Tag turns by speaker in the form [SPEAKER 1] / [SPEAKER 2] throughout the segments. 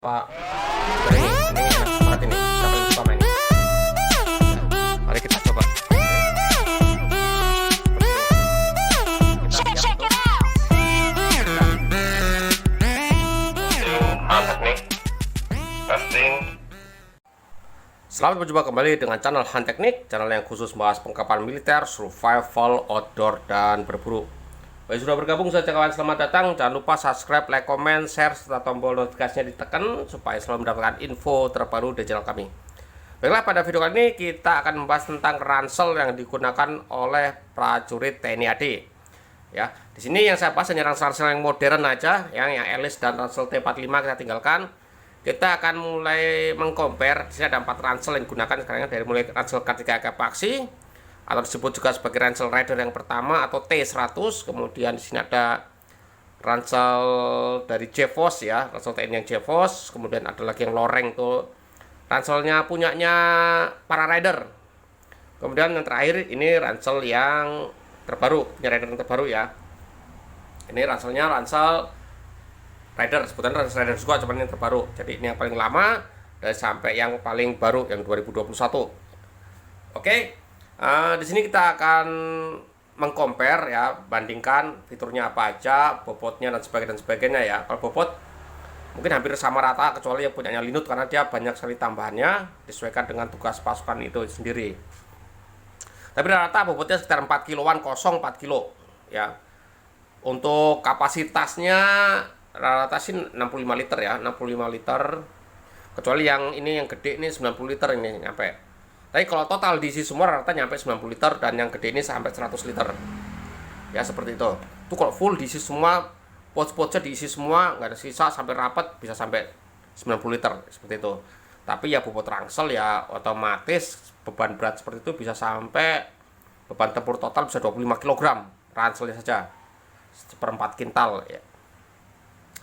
[SPEAKER 1] Pak, ini enak banget ini. Kita paling suka main ini. Mari kita coba.
[SPEAKER 2] Check it out.
[SPEAKER 1] Angkat nih. Testing. Selamat berjumpa kembali dengan channel Han Teknik, channel yang khusus membahas perlengkapan militer, survival, outdoor, dan berburu. Bagi sudah bergabung, saya kawan selamat datang. Jangan lupa subscribe, like, comment, share, serta tombol notifikasinya ditekan supaya selalu mendapatkan info terbaru dari channel kami. Baiklah, pada video kali ini kita akan membahas tentang ransel yang digunakan oleh prajurit TNI AD. Ya, di sini yang saya bahas hanya ransel yang modern aja, yang Elise dan ransel T45 kita tinggalkan. Kita akan mulai mengcompare. Di sini ada 4 ransel yang digunakan sekarang, dari mulai ransel K3 Apache atau disebut juga sebagai ransel Raider yang pertama atau T100. Kemudian di sini ada ransel dari GeForce ya, ransel TNI yang GeForce. Kemudian ada lagi yang loreng tuh, ranselnya punyanya para Raider. Kemudian yang terakhir ini ransel yang terbaru, punya Raider yang terbaru ya. Ini ranselnya ransel Raider, sebutan ransel Raider juga, cuman yang terbaru. Jadi ini yang paling lama dan sampai yang paling baru yang 2021. Oke. Di sini kita akan mengcompare ya, bandingkan fiturnya apa aja, bobotnya dan sebagainya ya. Kalau bobot mungkin hampir sama rata kecuali yang punyanya Linut karena dia banyak sekali tambahannya disesuaikan dengan tugas pasukan itu sendiri. Tapi rata bobotnya sekitar 4 kiloan, kosong 4 kilo ya. Untuk kapasitasnya rata sih 65 liter ya, 65 liter. Kecuali yang ini yang gede ini 90 liter ini nyampe. Tapi kalau total diisi semua rata nyampe 90 liter dan yang gede ini sampai 100 liter. Ya seperti itu. Itu kalau full diisi semua, pouch-pouchnya diisi semua, nggak ada sisa sampai rapat bisa sampai 90 liter seperti itu. Tapi ya bobot ransel ya otomatis beban berat seperti itu bisa sampai beban tempur total bisa 25 kg ranselnya saja. Seperempat kintal ya.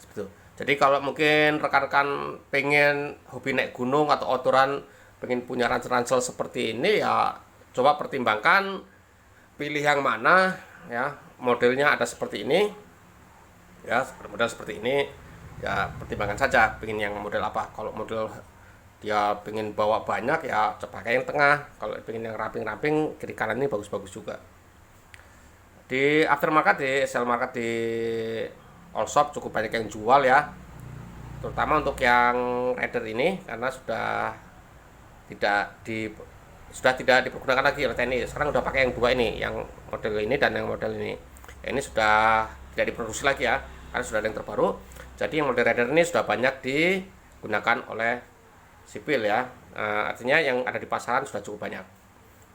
[SPEAKER 1] Seperti itu. Jadi kalau mungkin rekan-rekan pengen hobi naik gunung atau outdooran, pengen punya ransel-ransel seperti ini ya, coba pertimbangkan pilih yang mana ya. Modelnya ada seperti ini ya, model seperti ini ya, pertimbangkan saja pengen yang model apa. Kalau model dia pengen bawa banyak ya coba pakai yang tengah. Kalau pengen yang ramping-ramping kiri kanan ini bagus-bagus juga. Di aftermarket, di sell market, di all shop cukup banyak yang jual ya, terutama untuk yang Raider ini karena sudah tidak dipergunakan lagi oleh TNI. Sekarang udah pakai yang dua ini, yang model ini dan yang model ini. Ya, ini sudah tidak diproduksi lagi ya, karena sudah ada yang terbaru. Jadi yang model Raider ini sudah banyak digunakan oleh sipil ya. Artinya yang ada di pasaran sudah cukup banyak.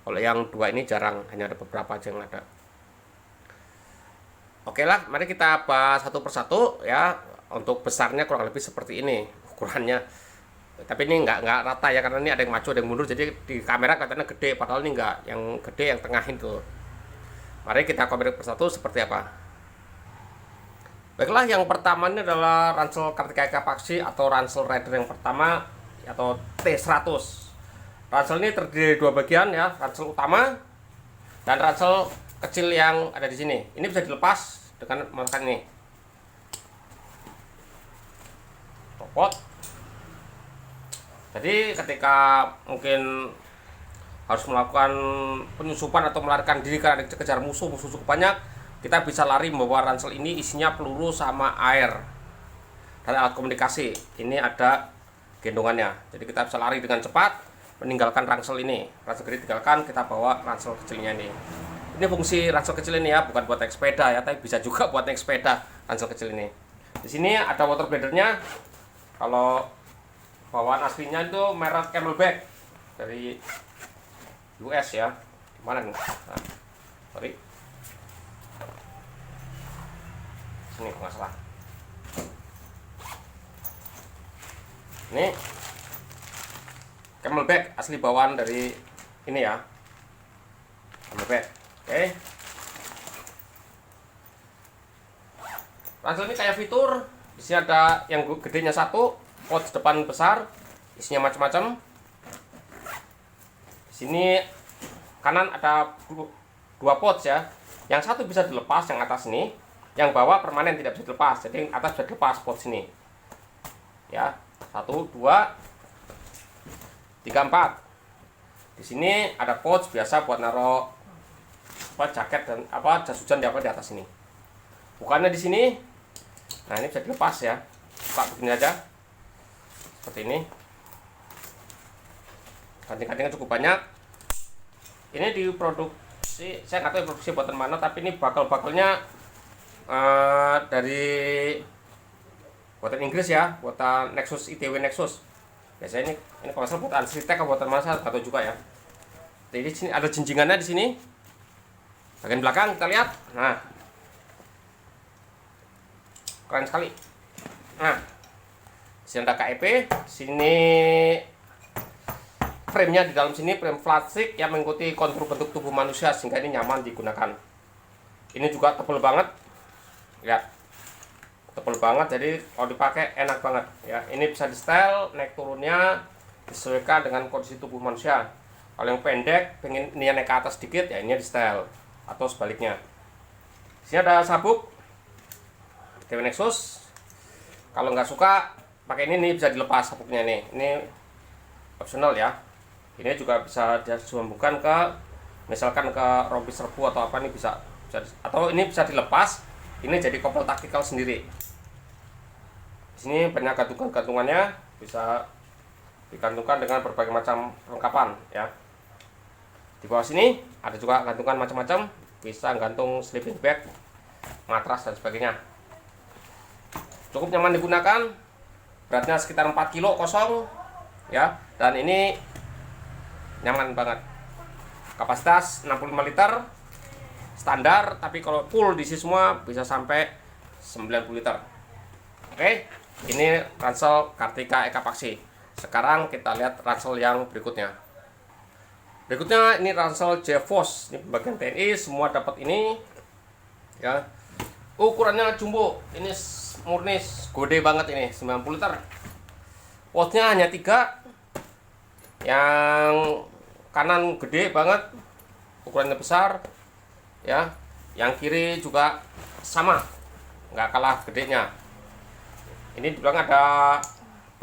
[SPEAKER 1] Kalau yang dua ini jarang, hanya ada beberapa aja yang ada. Oke lah, mari kita bahas satu persatu ya. Untuk besarnya kurang lebih seperti ini ukurannya. Tapi ini nggak rata ya, karena ini ada yang maju ada yang mundur, jadi di kamera katanya gede padahal ini enggak, yang gede yang tengah itu. Mari kita compare persatu seperti apa. Baiklah, yang pertama ini adalah ransel K3 Apache atau ransel Raider yang pertama atau T100. Ransel ini terdiri dari dua bagian ya, ransel utama dan ransel kecil yang ada di sini. Ini bisa dilepas dengan menggunakan ini copot. Jadi ketika mungkin harus melakukan penyusupan atau melarikan diri karena dikejar musuh cukup banyak, kita bisa lari membawa ransel ini, isinya peluru sama air dan alat komunikasi. Ini ada gendongannya, jadi kita bisa lari dengan cepat meninggalkan ransel ini. Ransel gede tinggalkan, kita bawa ransel kecilnya ini. Ini fungsi ransel kecil ini ya, bukan buat naik sepeda ya, tapi bisa juga buat naik sepeda ransel kecil ini. Di sini ada water bladernya. Kalau bawaan aslinya itu merek Camelback dari US ya. Gimana nih? Nah, sorry. Sini nggak salah. Ini Camelback asli bawaan dari ini ya. Camelback. Oke. Ransel ini kayak fitur. Di sini ada yang gedenya satu, pouch depan besar, isinya macam-macam. Sini kanan ada dua pouch ya. Yang satu bisa dilepas, yang atas ini. Yang bawah permanen tidak bisa dilepas. Jadi yang atas bisa dilepas pouch ini. Ya. 1, 2, 3, 4. Di sini ada pouch biasa buat naruh jaket dan jas hujan di atas ini. Bukannya di sini. Nah, ini bisa dilepas ya. Buka begini aja. Seperti ini. Kancing-kancingnya cukup banyak. Ini diproduksi, saya nggak tahu produksi buatan mana, tapi ini bakal-bakalnya dari buatan Inggris ya, buatan Nexus, ITW Nexus. Biasanya ini kalau salah buatan Sritek atau buatan mana saya nggak tahu juga ya. Jadi di sini ada jinjingannya di sini. Bagian belakang kita lihat. Nah, keren sekali. Nah, sini ada KEP, sini frame-nya di dalam sini frame plastik yang mengikuti kontur bentuk tubuh manusia sehingga ini nyaman digunakan. Ini juga tebal banget. Lihat. Tebal banget, jadi kalau dipakai enak banget ya. Ini bisa di style naik turunnya disesuaikan dengan kondisi tubuh manusia. Kalau yang pendek pengen ini naik ke atas sedikit ya ini di style atau sebaliknya. Di sini ada sabuk ITW Nexus. Kalau nggak suka pakai ini bisa dilepas sabuknya nih. Ini optional ya. Ini juga bisa disambungkan ke misalkan ke rompi serbu atau apa, ini bisa atau ini bisa dilepas. Ini jadi kopel taktikal sendiri. Di sini banyak gantungan-gantungannya, bisa digantungkan dengan berbagai macam perlengkapan ya. Di bawah sini ada juga gantungan macam-macam, bisa gantung sleeping bag, matras dan sebagainya. Cukup nyaman digunakan, beratnya sekitar 4 kilo kosong ya, dan ini nyaman banget. Kapasitas 65 liter standar, tapi kalau full diisi semua bisa sampai 90 liter. Oke, ini ransel Kartika Eka Paksi. Sekarang kita lihat ransel yang berikutnya. Berikutnya ini ransel JFOS, ini bagian TNI semua dapat ini ya. Ukurannya jumbo, ini murni gede banget, ini 90 liter. Pouchnya hanya 3. Yang kanan gede banget, ukurannya besar ya. Yang kiri juga sama, nggak kalah gedenya. Ini di belakang ada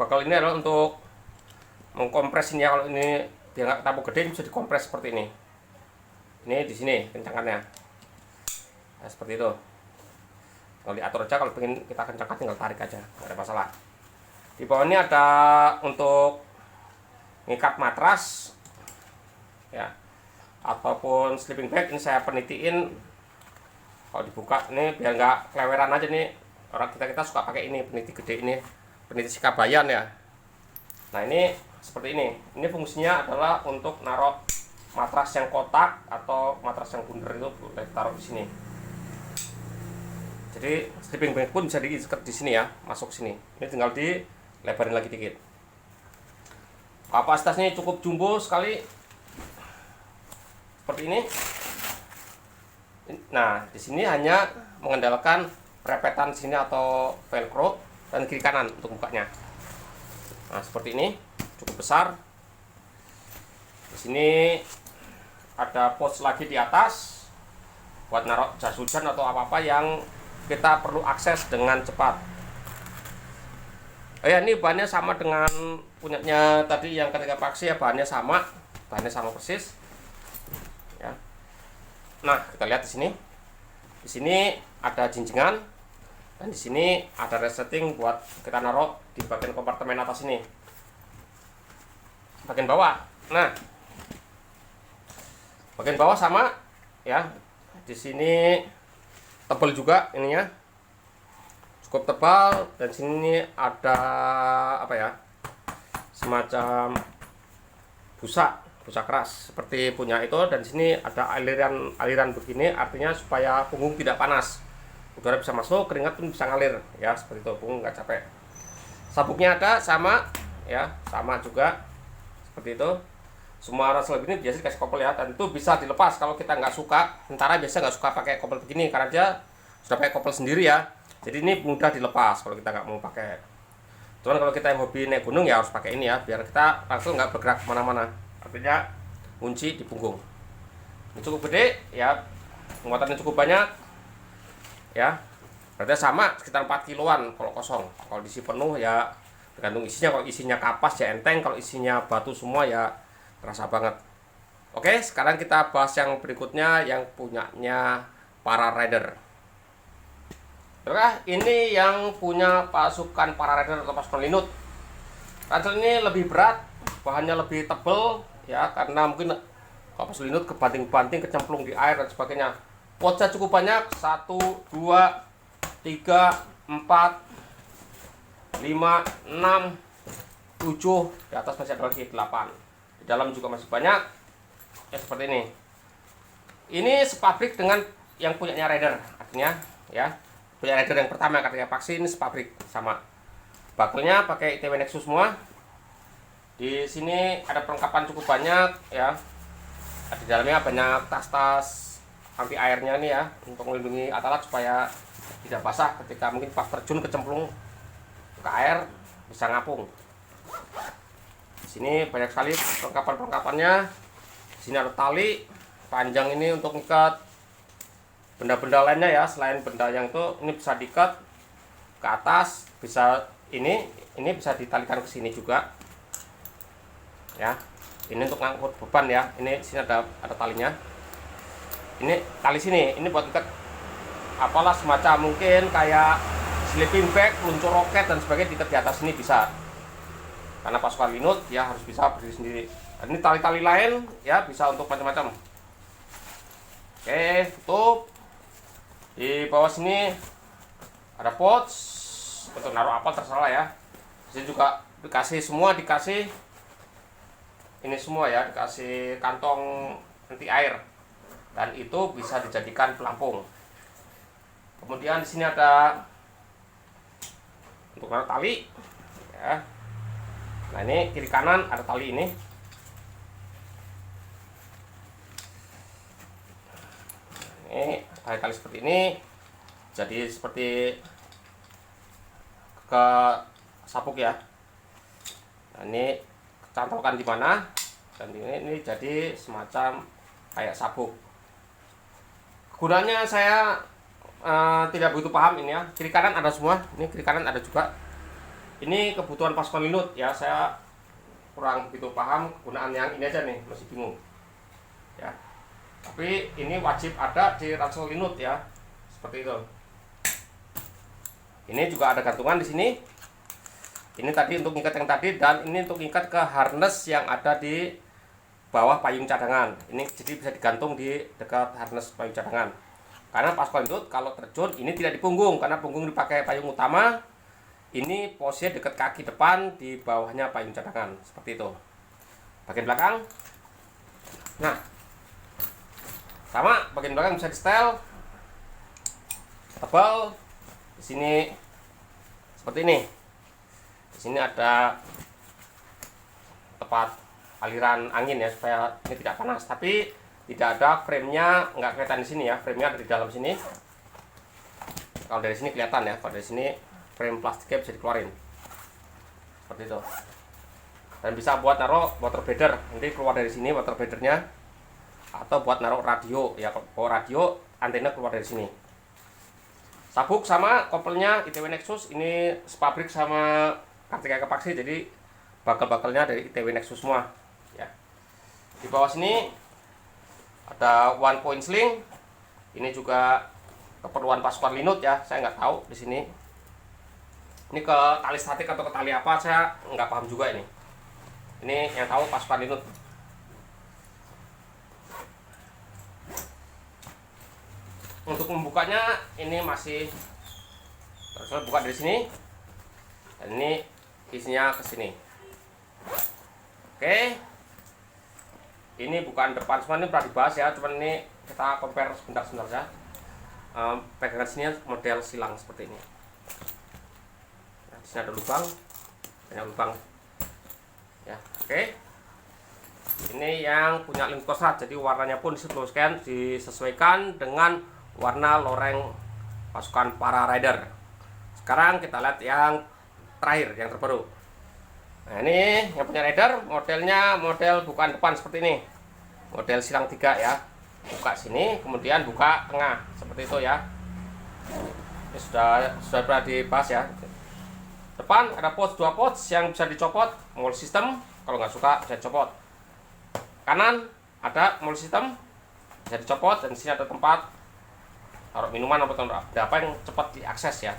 [SPEAKER 1] bakal, ini adalah untuk mengkompres ini ya. Kalau ini biar nggak ketapuk gede, bisa dikompres seperti ini. Ini di sini kencangannya. Nah, seperti itu. Kalau diatur aja, kalau pengen kita kencangkan tinggal tarik aja, nggak ada masalah. Di bawah ini ada untuk ngikat matras ya, ataupun sleeping bag. Ini saya penitiin, kalau dibuka ini biar nggak keleweran aja nih. Orang kita suka pakai ini peniti gede, ini peniti Sikabayan ya. Nah, ini seperti ini. Ini fungsinya adalah untuk naruh matras yang kotak atau matras yang bundar, itu boleh taruh di sini. Jadi sleeping bag pun bisa diikat di sini ya, masuk sini. Ini tinggal dilebarin lagi dikit. Kapasitasnya cukup jumbo sekali, seperti ini. Nah, di sini hanya mengandalkan repetan sini atau velcro dan kiri kanan untuk bukanya. Nah, seperti ini, cukup besar. Di sini ada pouch lagi di atas buat naruh jas hujan atau apa-apa yang kita perlu akses dengan cepat. Oh ya, ini bahannya sama dengan punyanya tadi yang Kartika Paksi ya, bahannya sama persis. Ya. Nah, kita lihat di sini. Di sini ada jinjingan dan di sini ada resetting buat kita naruh di bagian kompartemen atas ini. Bagian bawah. Nah, bagian bawah sama ya. Di sini tebal juga ininya. Cukup tebal, dan sini ada apa ya? Semacam busa keras seperti punya itu, dan sini ada aliran begini, artinya supaya punggung tidak panas, udara bisa masuk, keringat pun bisa ngalir ya, seperti itu, punggung nggak capek. Sabuknya ada sama ya, sama juga seperti itu. Semua ransel ini biasa dikasih kopel ya, dan itu bisa dilepas kalau kita nggak suka. Tentara biasa nggak suka pakai kopel begini karena dia sudah pakai kopel sendiri ya, jadi ini mudah dilepas kalau kita nggak mau pakai. Cuman kalau kita yang hobi naik gunung ya harus pakai ini ya, biar kita langsung nggak bergerak kemana-mana. Artinya kunci di punggung. Ini cukup gede ya, muatannya cukup banyak ya, berarti sama sekitar 4 kiloan kalau kosong. Kalau diisi penuh ya tergantung isinya. Kalau isinya kapas ya enteng, kalau isinya batu semua ya terasa banget. Oke, sekarang kita bahas yang berikutnya yang punyanya para rider. Oke, ini yang punya pasukan para rider atau pasukan Linut. Ransel ini lebih berat, bahannya lebih tebal ya, karena mungkin kalau pasukan Linut kebanting-banting, kecemplung di air dan sebagainya. Potnya cukup banyak, 1, 2, 3, 4, 5, 6, 7, di atas masih ada lagi 8. Di dalam juga masih banyak ya, seperti ini. Ini sepabrik dengan yang punyanya rider, artinya ya punya rider yang pertama ketika vaksin sepabrik sama. Bakelnya pakai ITW Nexus semua. Di sini ada perlengkapan cukup banyak ya. Di dalamnya banyak tas-tas anti airnya nih ya, untuk melindungi alat supaya tidak basah ketika mungkin pas terjun kecemplung ke air bisa ngapung. Di sini banyak sekali perlengkapan-perlengkapannya. Di sini ada tali panjang ini untuk ikat benda-benda lainnya ya, selain benda yang itu, ini bisa diikat ke atas, bisa ini bisa ditalikan ke sini juga ya. Ini untuk ngangkut beban ya. Ini sini ada talinya. Ini tali sini, ini buat ikat apalah semacam mungkin kayak sleeping bag, peluncur roket dan sebagainya, diikat di atas sini bisa. Karena pasukan Linut ya harus bisa berdiri sendiri. Dan ini tali-tali lain ya, bisa untuk macam-macam. Oke, tutup. Di bawah sini ada pouch untuk naruh apa terserah ya. Di sini juga dikasih ini semua ya, dikasih kantong anti air dan itu bisa dijadikan pelampung. Kemudian di sini ada untuk naruh tali ya. Nah, ini kiri kanan ada tali ini. Ini tali seperti ini, jadi seperti ke sabuk ya. Nah, ini cantolkan di mana, dan ini jadi semacam kayak sabuk. Gunanya saya tidak begitu paham ini ya. Kiri kanan ada semua, ini kiri kanan ada juga. Ini kebutuhan pasukan Linut ya, saya kurang begitu paham kegunaan yang ini aja nih, masih bingung ya. Tapi ini wajib ada di ransel Linut ya, seperti itu. Ini juga ada gantungan di sini. Ini tadi untuk ikat yang tadi, dan ini untuk ikat ke harness yang ada di bawah payung cadangan. Ini jadi bisa digantung di dekat harness payung cadangan. Karena pasukan Linut kalau terjun ini tidak di punggung, karena punggung dipakai payung utama. Ini posisinya dekat kaki depan, di bawahnya payung cadangan, seperti itu. Bagian belakang. Nah, sama bagian belakang bisa di setel, tebal. Di sini seperti ini. Di sini ada tempat aliran angin ya, supaya ini tidak panas. Tapi tidak ada frame-nya, nggak kelihatan di sini ya. Frame-nya ada di dalam sini. Kalau dari sini kelihatan ya. Kalau dari sini frame plastiknya bisa dikeluarin. Seperti itu. Dan bisa buat naruh water feeder. Nanti keluar dari sini water feedernya. Atau buat naruh radio ya, kalau radio antena keluar dari sini. Sabuk sama kopelnya ITW Nexus, ini sepabrik sama Kartika Kepaksi, jadi bakel-bakelnya dari ITW Nexus semua ya. Di bawah sini ada one point sling, ini juga keperluan pasukan Linut ya, saya nggak tahu di sini. Ini ke tali statik atau ke tali apa, saya nggak paham juga ini. Ini yang tahu pasukan Linut. Untuk membukanya ini masih harus buka dari sini, dan ini isinya ke sini. Oke, ini bukan depan semua, ini pernah dibahas ya, cuman ini kita compare sebentar ya. Pegangan sini model silang seperti ini. Nah, di sini ada lubang, banyak lubang ya. Oke, ini yang punya Linut Kostrad, jadi warnanya pun disesuaikan dengan warna loreng pasukan para rider. Sekarang kita lihat yang terakhir, yang terbaru. Nah, ini yang punya rider, modelnya model bukan depan seperti ini, model silang 3 ya. Buka sini, kemudian buka tengah, seperti itu ya. Ini sudah pernah dibahas ya. Depan ada pouch, 2 pouch yang bisa dicopot, multi system. Kalau nggak suka bisa dicopot. Kanan ada multi system, bisa dicopot, dan di sini ada tempat taruh minuman atau ada apa yang cepat diakses ya.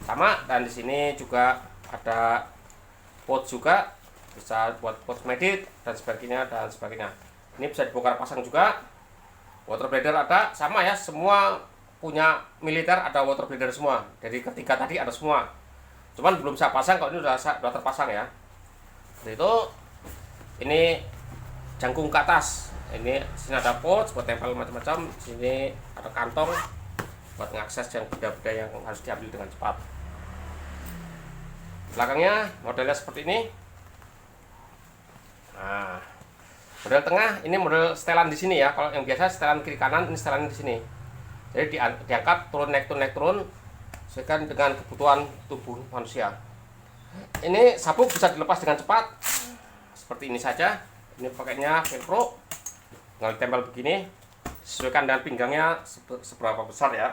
[SPEAKER 1] Sama, dan di sini juga ada pouch juga, bisa buat pouch medit dan sebagainya dan sebagainya. Ini bisa dibongkar pasang juga. Water bladder ada, sama ya, semua punya militer ada water bladder semua. Jadi ketiga tadi ada semua. Cuman belum saya pasang, kalau ini udah terpasang ya. Jadi itu ini jangkung ke atas. Ini sini ada pouch buat tempel macam-macam. Sini ada kantong buat mengakses yang benda-benda yang harus diambil dengan cepat. Belakangnya modelnya seperti ini. Nah, model tengah ini model setelan di sini ya. Kalau yang biasa setelan kiri kanan, ini setelan di sini. Jadi diangkat turun naik turun sesuaikan dengan kebutuhan tubuh manusia. Ini sabuk bisa dilepas dengan cepat. Seperti ini saja. Ini pakainya velcro. Tinggal ditempel begini. Sesuaikan dengan pinggangnya seberapa besar ya.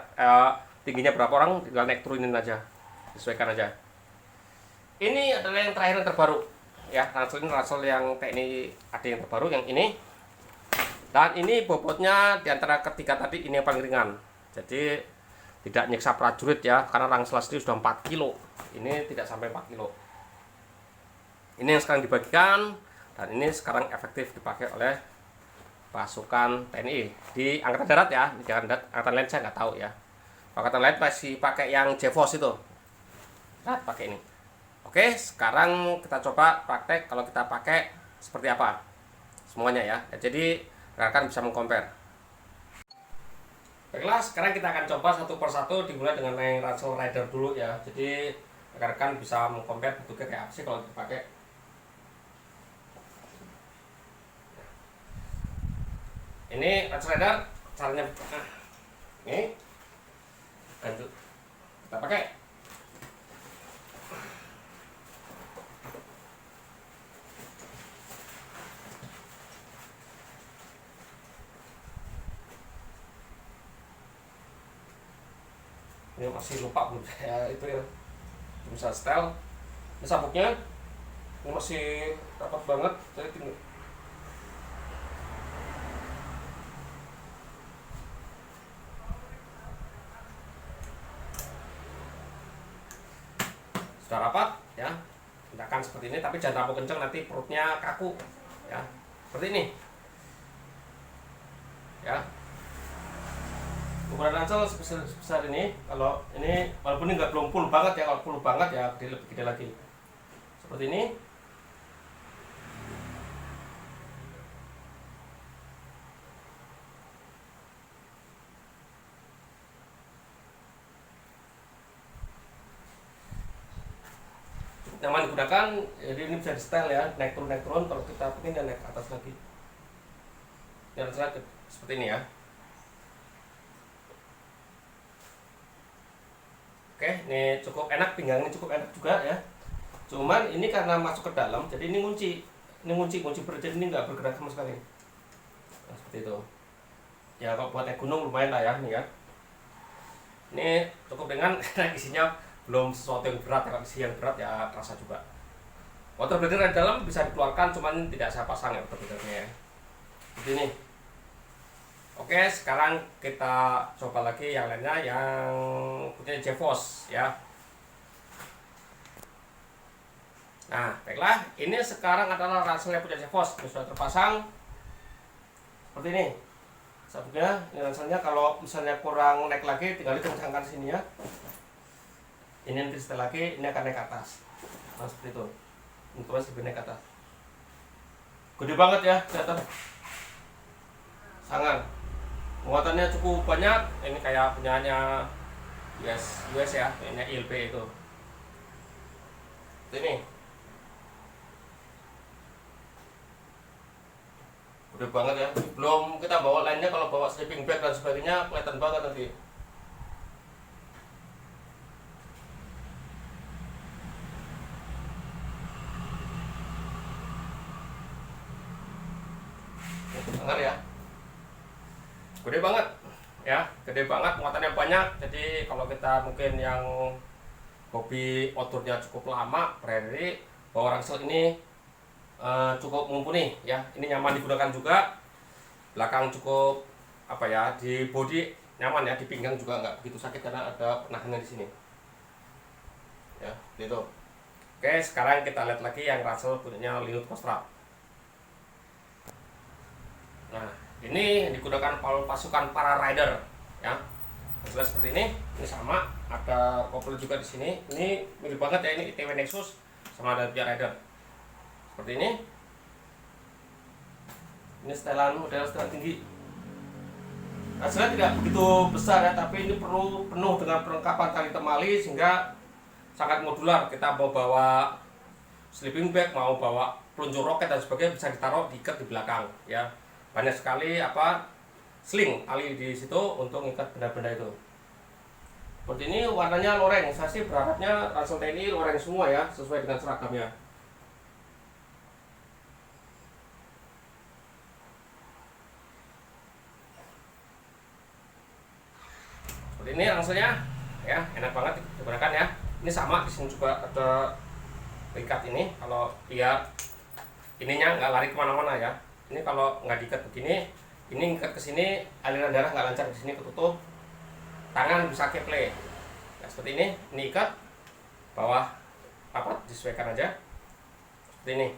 [SPEAKER 1] Tingginya berapa orang tinggal naik turunin aja. Sesuaikan aja. Ini adalah yang terakhir yang terbaru. Ya, ransel ini ransel yang TNI ada yang terbaru yang ini. Dan ini bobotnya diantara ketiga tadi ini yang paling ringan. Jadi tidak nyiksa prajurit ya, karena ransel asli sudah 4 kilo. Ini tidak sampai 4 kilo. Ini yang sekarang dibagikan, dan ini sekarang efektif dipakai oleh pasukan TNI di Angkatan Darat ya. Di Angkatan Lain saya nggak tahu ya. Angkatan Lain masih pakai yang JFOS itu. Nah, pakai ini. Oke, sekarang kita coba praktek kalau kita pakai seperti apa semuanya ya. Jadi rekan bisa mengcompare. Baiklah, sekarang kita akan coba satu persatu, dimulai dengan yang ransel rider dulu ya. Jadi rekan bisa mengcompare bentuknya kayak apa sih kalau dipakai. Ini ransel rider caranya ini gantung. Kita pakai. Ini masih lupa belum saya itu ya, bisa setel. Ini sabuknya ini masih rapat banget, saya tinggal sudah rapat ya. Tindakan seperti ini, tapi jangan terlalu kencang nanti perutnya kaku ya. Seperti ini ya. Ukuran ransel sebesar ini. Kalau ini walaupun ini belum full banget ya, kalau full banget ya lebih gede lagi. Seperti ini. Nyaman digunakan, jadi ini bisa di style ya, naik turun. Kalau kita pengen naik ke atas lagi. Ini ransel seperti ini ya. Oke, ini cukup enak, pinggangnya cukup enak juga ya. Cuman ini karena masuk ke dalam, jadi ini kunci berjadi ini nggak bergerak sama sekali. Nah, seperti itu. Ya kalau buat naik gunung lumayan lah ya, nih ya. Ini cukup ringan karena isinya belum sesuatu yang berat. Kalau isi yang berat ya terasa juga. Water bladder di dalam bisa dikeluarkan, cuman tidak saya pasang ya water bladdernya ya. Seperti ini. Oke, sekarang kita coba lagi yang lainnya yang punya JFOS ya. Nah, baiklah, ini sekarang adalah ransel yang punya JFOS, sudah terpasang seperti ini. Sabuknya, ini ranselnya, kalau misalnya kurang naik lagi, tinggal dikencangkan sini ya. Ini nanti setelah lagi, ini akan naik ke atas. Nah, seperti itu. Ini terus lebih naik ke atas. Gede banget ya, kelihatan. Sangat. Muatannya cukup banyak. Ini kayak punyanya US ya, punyanya ILB itu. Ini udah banget ya. Belum kita bawa lainnya, kalau bawa sleeping bag dan sebagainya kelihatan banget nanti. Dengar ya. Gede banget ya, gede banget, muatannya banyak. Jadi kalau kita mungkin yang hobi outdoornya cukup lama, berarti bahwa ransel ini cukup mumpuni ya. Ini nyaman digunakan juga, belakang cukup apa ya, di bodi nyaman ya, di pinggang juga nggak begitu sakit karena ada penahannya di sini ya, gitu. Oke, sekarang kita lihat lagi yang ransel punyanya Linut Kostrad. Nah, ini digunakan pasukan para rider ya. Jelas seperti ini sama, ada kopling juga di sini. Ini mirip banget ya, ini ITW Nexus sama ada Via Rider. Seperti ini. Ini setelan model setelan tinggi. Hasilnya tidak begitu besar ya, tapi ini perlu penuh dengan perlengkapan tali temali sehingga sangat modular. Kita mau bawa sleeping bag, mau bawa peluncur roket dan sebagainya, bisa ditaruh diikat di belakang ya. Banyak sekali sling tali di situ untuk mengikat benda-benda itu. Seperti ini, warnanya loreng. Saya sih berharapnya ransel TNI loreng semua ya, sesuai dengan seragamnya. Seperti ini ranselnya ya, enak banget digunakan ya. Ini sama, di sini juga ada ikat ini. Kalau dia ininya nggak lari kemana-mana ya. Ini kalau nggak diikat begini, ini ikat ke sini, aliran darah nggak lancar, di sini ketutup, tangan bisa keple. Nah, seperti ini ikat bawah rapat, disesuaikan aja seperti ini.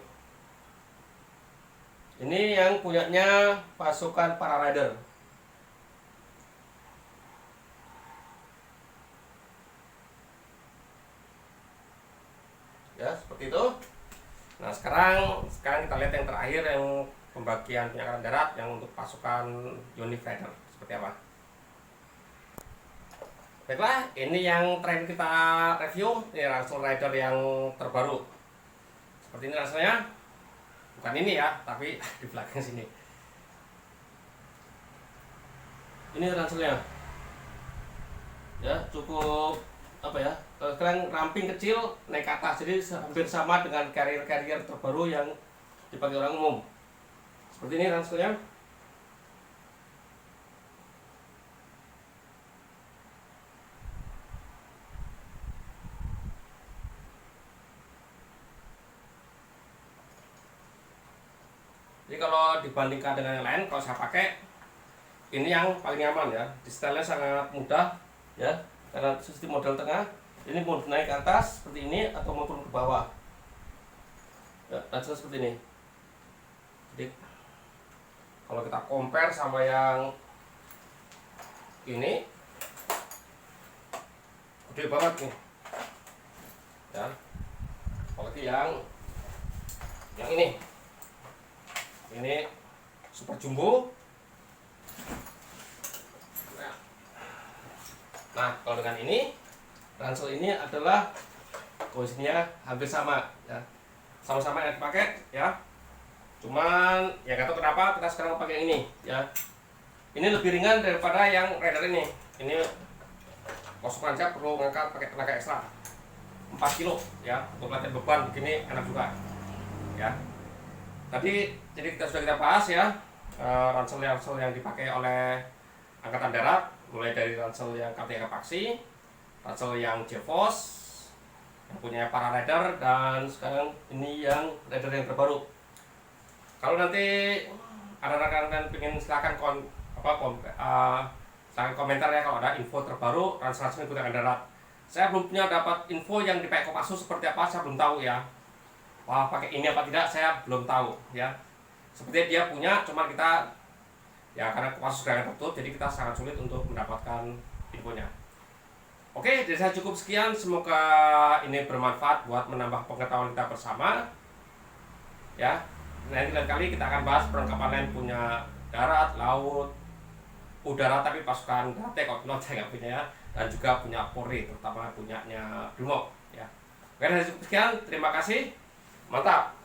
[SPEAKER 1] Ini yang punyanya pasukan para rider. Ya, seperti itu. Nah, sekarang kita lihat yang terakhir, yang pembagian penyekatan darat yang untuk pasukan unit rider seperti apa. Baiklah, ini yang tren kita review, ini ransel rider yang terbaru. Seperti ini ranselnya. Bukan ini ya, tapi di belakang sini. Ini ranselnya. Ya, cukup apa ya? Keren, ramping kecil, naik ke atas, jadi hampir sama dengan carrier terbaru yang dipakai orang umum. Seperti ini ranselnya. Jadi kalau dibandingkan dengan yang lain, kalau saya pakai ini yang paling nyaman ya. Di stylenya sangat mudah ya, karena sistem model tengah. Ini mau naik ke atas seperti ini atau mau turun ke bawah. Ya, ransel seperti ini. Jadi kalau kita compare sama yang ini, gede banget nih. Ya. Apalagi yang ini super jumbo. Nah, kalau dengan ini, ransel ini adalah posisinya hampir sama ya, sama-sama yang dipakai ya. Cuman ya nggak tahu kenapa kita sekarang pakai ini ya. Ini lebih ringan daripada yang rider ini. Ini kosong aja, perlu ngangkat pakai tenaga ekstra 4 kilo ya, untuk latihan beban begini enak juga ya. Tadi jadi kita bahas ya, ransel yang dipakai oleh Angkatan Darat, mulai dari ransel yang KTK Paksi, ransel yang GeForce yang punya para rider, dan sekarang ini yang rider yang terbaru. Kalau nanti ada rekan-rekan pengen silahkan komentar ya, kalau ada info terbaru ransel Angkatan Darat. Saya belum punya dapat info yang dipakai Kopassus seperti apa, saya belum tahu ya. Wah, pakai ini apa tidak saya belum tahu ya. Sepertinya dia punya, cuma kita ya karena Kopassus gerakan tertutup, jadi kita sangat sulit untuk mendapatkan infonya. Oke, dari saya cukup sekian. Semoga ini bermanfaat buat menambah pengetahuan kita bersama ya. Nanti lain kali kita akan bahas perlengkapan lain punya darat, laut, udara, tapi pasukan darat kalau not saya nggak punya ya, dan juga punya Polri, terutama punyanya Brimob ya. Oke, dari cukup sekian, terima kasih, mantap.